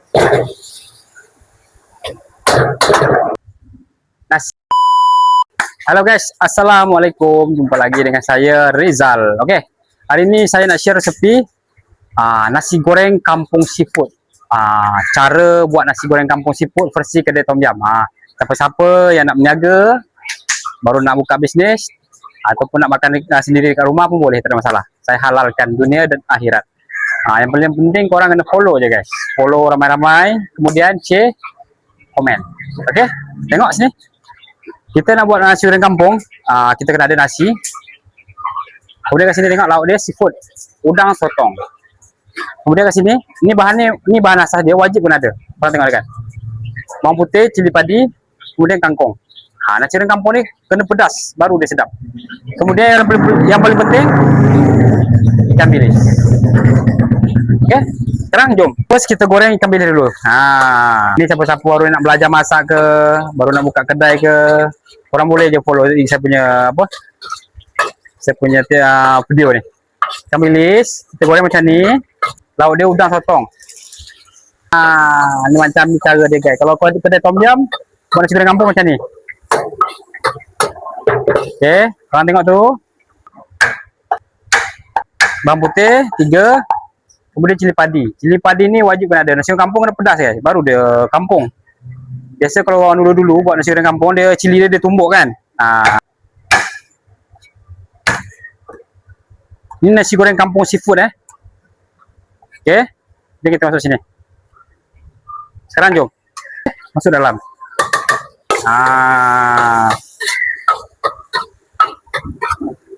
Nasi. Halo guys, assalamualaikum. Jumpa lagi dengan saya Rizal. Oke, hari ini saya nak share resepi nasi goreng kampung seafood. Cara buat nasi goreng kampung seafood versi kedai Tom Yam. Siapa-siapa yang nak berniaga, baru nak buka bisnes, ataupun nak makan sendiri kat rumah pun boleh, tak ada masalah. Saya halalkan dunia dan akhirat. Yang paling penting korang kena follow je guys. Follow ramai-ramai, kemudian share, komen. Okey, tengok sini. Kita nak buat nasi goreng kampung, kita kena ada nasi. Kemudian kat sini tengok lauk dia seafood, udang sotong. Kemudian kat sini, ini bahan asas dia, wajib kena ada. Korang tengok dekat. Bawang putih, cili padi, kemudian kangkung. Nasi goreng kampung ni kena pedas, baru dia sedap. Kemudian yang paling penting, ikan bilis. Okey, sekarang jom. First kita goreng ikan bilis dulu. Ini siapa-siapa baru nak belajar masak ke, baru nak buka kedai ke, korang boleh je follow saya punya video ni. Ikan bilis kita goreng macam ni. Lauk dia udang sotong. Ni macam ni cara dia guys. Kalau kau di kedai Tom Yam, buat nasi goreng kampung macam ni. Okey, korang tengok tu. Bawang putih 3. Kemudian cili padi. Cili padi ni wajib kena ada. Nasi goreng kampung kena pedas guys, baru dia kampung. Biasa kalau orang dulu-dulu buat nasi goreng kampung, dia cili dia tumbuk kan. Ini nasi goreng kampung seafood Okey. Jadi kita masuk sini. Sekarang jom. Masuk dalam.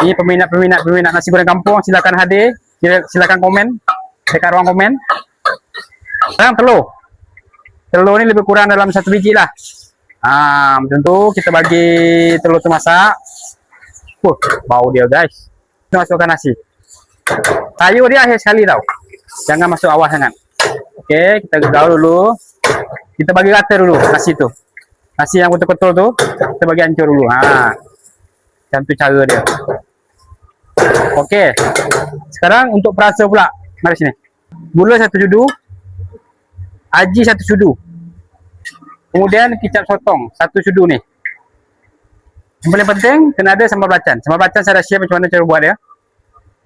Ini peminat nasi goreng kampung, silakan hadir, silakan komen dekat ruang komen. Sekarang telur ni lebih kurang dalam 1 biji lah. Macam tu kita bagi telur tu masak. Bau dia guys. Kita masukkan nasi. Sayur dia akhir sekali tau, jangan masuk awal sangat. Okey, kita gaul dulu. Kita bagi rata dulu nasi tu. Nasi yang betul-betul tu kita bagi hancur dulu. Macam tu cara dia. Okey, sekarang untuk perasa pula. Mari sini. Gula 1 sudu, aji 1 sudu, kemudian kicap sotong 1 sudu ni. Yang paling penting kena ada sambal belacan. Sambal belacan saya dah share macam mana cara buat dia.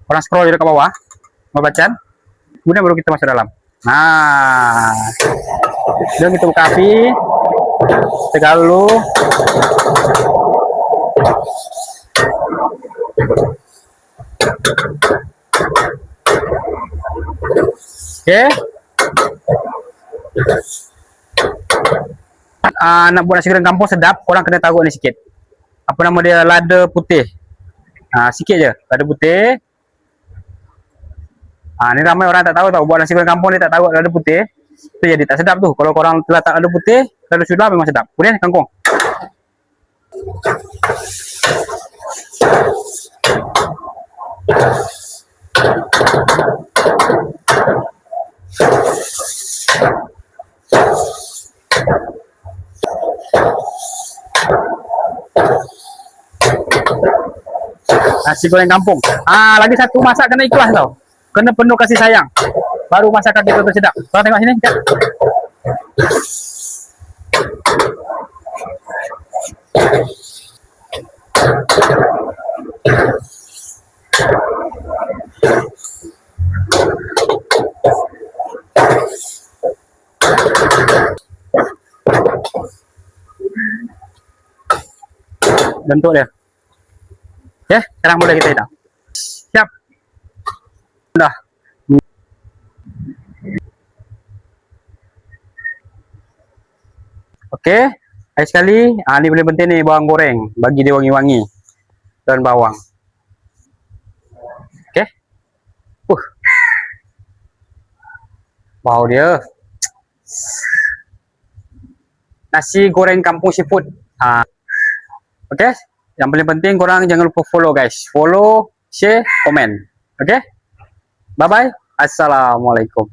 Korang scroll je dekat bawah sambal belacan. Kemudian baru kita masuk dalam. Jom kita buka api. Kita gaul dulu. Okey. Nak buat nasi goreng kampung sedap, korang kena taruh ni sikit. Apa nama dia? Lada putih. Sikit je, lada putih. Ni ramai orang tak tahu tau, buat nasi goreng kampung dia tak taruh lada putih. Tu jadi tak sedap tu. Kalau korang letak lada putih, lada sudah memang sedap. Kemudian kangkung. Nasi goreng kampung. Lagi satu masak kena ikhlas tau. Kena penuh kasih sayang. Baru masakan kita tu sedap. Korang tengok sini. Bentuk dia. Ya, sekarang boleh kita hidang. Siap. Dah. Okey, air sekali. Ni paling penting ni, bawang goreng, bagi dia wangi-wangi. Dan bawang. Okey. Bau dia. Nasi goreng kampung seafood. Okey. Yang paling penting korang jangan lupa follow guys. Follow, share, komen. Okey. Bye bye. Assalamualaikum.